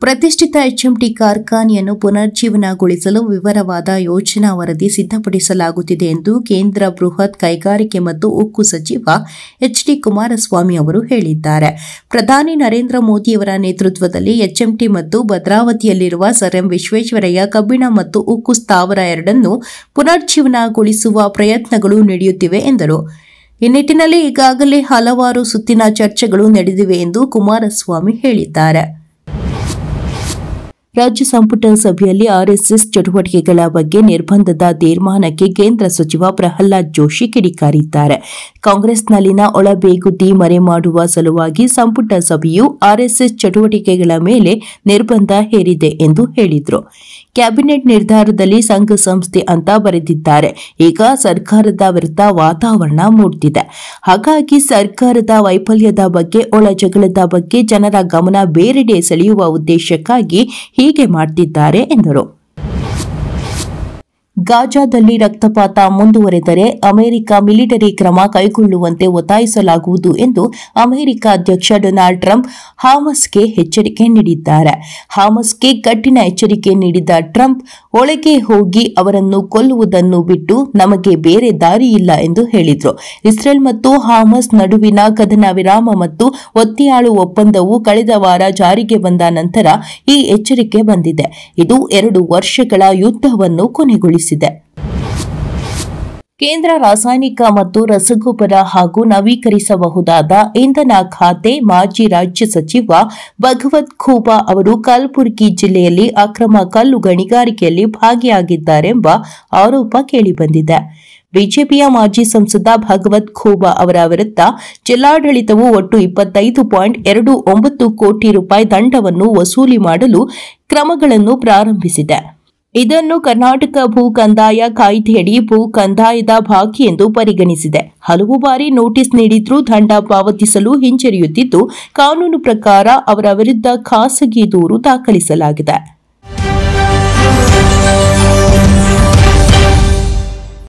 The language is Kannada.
ಪ್ರತಿಷ್ಠಿತ ಎಚ್ಎಂಟಿ ಕಾರ್ಖಾನೆಯನ್ನು ಪುನರ್ಜೀವನಗೊಳಿಸಲು ವಿವರವಾದ ಯೋಜನಾ ವರದಿ ಸಿದ್ಧಪಡಿಸಲಾಗುತ್ತಿದೆ ಎಂದು ಕೇಂದ್ರ ಬೃಹತ್ ಕೈಗಾರಿಕೆ ಮತ್ತು ಉಕ್ಕು ಸಚಿವ ಎಚ್ಡಿ ಕುಮಾರಸ್ವಾಮಿ ಅವರು ಹೇಳಿದ್ದಾರೆ. ಪ್ರಧಾನಿ ನರೇಂದ್ರ ಮೋದಿಯವರ ನೇತೃತ್ವದಲ್ಲಿ ಎಚ್ಎಂಟಿ ಮತ್ತು ಭದ್ರಾವತಿಯಲ್ಲಿರುವ ಸರ್ ಎಂ ವಿಶ್ವೇಶ್ವರಯ್ಯ ಕಬ್ಬಿಣ ಮತ್ತು ಉಕ್ಕು ಸ್ಥಾವರ ಎರಡನ್ನೂ ಪುನರ್ಜೀವನಗೊಳಿಸುವ ಪ್ರಯತ್ನಗಳು ನಡೆಯುತ್ತಿವೆ ಎಂದರು. ಈ ನಿಟ್ಟಿನಲ್ಲಿ ಈಗಾಗಲೇ ಹಲವಾರು ಸುತ್ತಿನ ಚರ್ಚೆಗಳು ನಡೆದಿವೆ ಎಂದು ಕುಮಾರಸ್ವಾಮಿ ಹೇಳಿದ್ದಾರೆ. ರಾಜ್ಯ ಸಂಪುಟ ಸಭೆಯಲ್ಲಿ ಆರ್ಎಸ್ಎಸ್ ಚಟುವಟಿಕೆಗಳ ಬಗ್ಗೆ ನಿರ್ಬಂಧದ ತೀರ್ಮಾನಕ್ಕೆ ಕೇಂದ್ರ ಸಚಿವ ಪ್ರಹ್ಲಾದ್ ಜೋಶಿ ಕಿಡಿಕಾರಿದ್ದಾರೆ. ಕಾಂಗ್ರೆಸ್ನಲ್ಲಿನ ಒಳಬೇಗುದಿ ಮರೆಮಾಡುವ ಸಲುವಾಗಿ ಸಂಪುಟ ಸಭೆಯು ಆರ್ಎಸ್ಎಸ್ ಚಟುವಟಿಕೆಗಳ ಮೇಲೆ ನಿರ್ಬಂಧ ಹೇರಿದೆ ಎಂದು ಹೇಳಿದರು. ಕ್ಯಾಬಿನೆಟ್ ನಿರ್ಧಾರದಲ್ಲಿ ಸಂಘ ಸಂಸ್ಥೆ ಅಂತ ಬರೆದಿದ್ದಾರೆ. ಈಗ ಸರ್ಕಾರದ ವಿರುದ್ಧ ವಾತಾವರಣ ಮೂಡುತ್ತಿದೆ. ಹಾಗಾಗಿ ಸರ್ಕಾರದ ವೈಫಲ್ಯದ ಬಗ್ಗೆ, ಒಳ ಜಗಳದ ಬಗ್ಗೆ ಜನರ ಗಮನ ಬೇರೆಡೆ ಸೆಳೆಯುವ ಉದ್ದೇಶಕ್ಕಾಗಿ ಹೀಗೆ ಮಾಡ್ತಿದ್ದಾರೆ ಎಂದರು. ಗಾಜಾದಲ್ಲಿ ರಕ್ತಪಾತ ಮುಂದುವರೆದರೆ ಅಮೆರಿಕ ಮಿಲಿಟರಿ ಕ್ರಮ ಕೈಗೊಳ್ಳುವಂತೆ ಒತ್ತಾಯಿಸಲಾಗುವುದು ಎಂದು ಅಮೆರಿಕ ಅಧ್ಯಕ್ಷ ಡೊನಾಲ್ಡ್ ಟ್ರಂಪ್ ಹಾಮಸ್ಗೆ ಎಚ್ಚರಿಕೆ ನೀಡಿದ್ದಾರೆ. ಹಾಮಸ್ಗೆ ಕಠಿಣ ಎಚ್ಚರಿಕೆ ನೀಡಿದ ಟ್ರಂಪ್, ಒಳಗೆ ಹೋಗಿ ಅವರನ್ನು ಕೊಲ್ಲುವುದನ್ನು ಬಿಟ್ಟು ನಮಗೆ ಬೇರೆ ದಾರಿ ಇಲ್ಲ ಎಂದು ಹೇಳಿದರು. ಇಸ್ರೇಲ್ ಮತ್ತು ಹಾಮಸ್ ನಡುವಿನ ಕದನ ವಿರಾಮ ಮತ್ತು ಒತ್ತೆಯಾಳು ಒಪ್ಪಂದವು ಕಳೆದ ವಾರ ಜಾರಿಗೆ ಬಂದ ನಂತರ ಈ ಎಚ್ಚರಿಕೆ ಬಂದಿದೆ. ಇದು 2 ವರ್ಷಗಳ ಯುದ್ಧವನ್ನು ಕೊನೆಗೊಳಿಸಿದೆ. ಕೇಂದ್ರ ರಾಸಾಯನಿಕ ಮತ್ತು ರಸಗೊಬ್ಬರ ಹಾಗೂ ನವೀಕರಿಸಬಹುದಾದ ಇಂಧನ ಖಾತೆ ಮಾಜಿ ರಾಜ್ಯ ಸಚಿವ ಭಗವತ್ ಖೂಬಾ ಅವರು ಕಲಬುರಗಿ ಜಿಲ್ಲೆಯಲ್ಲಿ ಅಕ್ರಮ ಕಲ್ಲು ಗಣಿಗಾರಿಕೆಯಲ್ಲಿ ಭಾಗಿಯಾಗಿದ್ದಾರೆಂಬ ಆರೋಪ ಕೇಳಿಬಂದಿದೆ. ಬಿಜೆಪಿಯ ಮಾಜಿ ಸಂಸದ ಭಗವತ್ ಖೂಬಾ ಅವರ ವಿರುದ್ಧ ಜಿಲ್ಲಾಡಳಿತವು ಒಟ್ಟು 25.29 ಕೋಟಿ ರೂಪಾಯಿ ದಂಡವನ್ನು ವಸೂಲಿ ಮಾಡಲು ಕ್ರಮಗಳನ್ನು ಪ್ರಾರಂಭಿಸಿದೆ. ಇದನ್ನು ಕರ್ನಾಟಕ ಭೂ ಕಂದಾಯ ಕಾಯ್ದೆಯಡಿ ಭೂ ಕಂದಾಯದ ಬಾಕಿ ಎಂದು ಪರಿಗಣಿಸಿದೆ. ಹಲವು ಬಾರಿ ನೋಟಿಸ್ ನೀಡಿದ್ರೂ ದಂಡ ಪಾವತಿಸಲು ಹಿಂಜರಿಯುತ್ತಿದ್ದು, ಕಾನೂನು ಪ್ರಕಾರ ಅವರ ವಿರುದ್ಧ ಖಾಸಗಿ ದೂರು ದಾಖಲಿಸಲಾಗಿದೆ.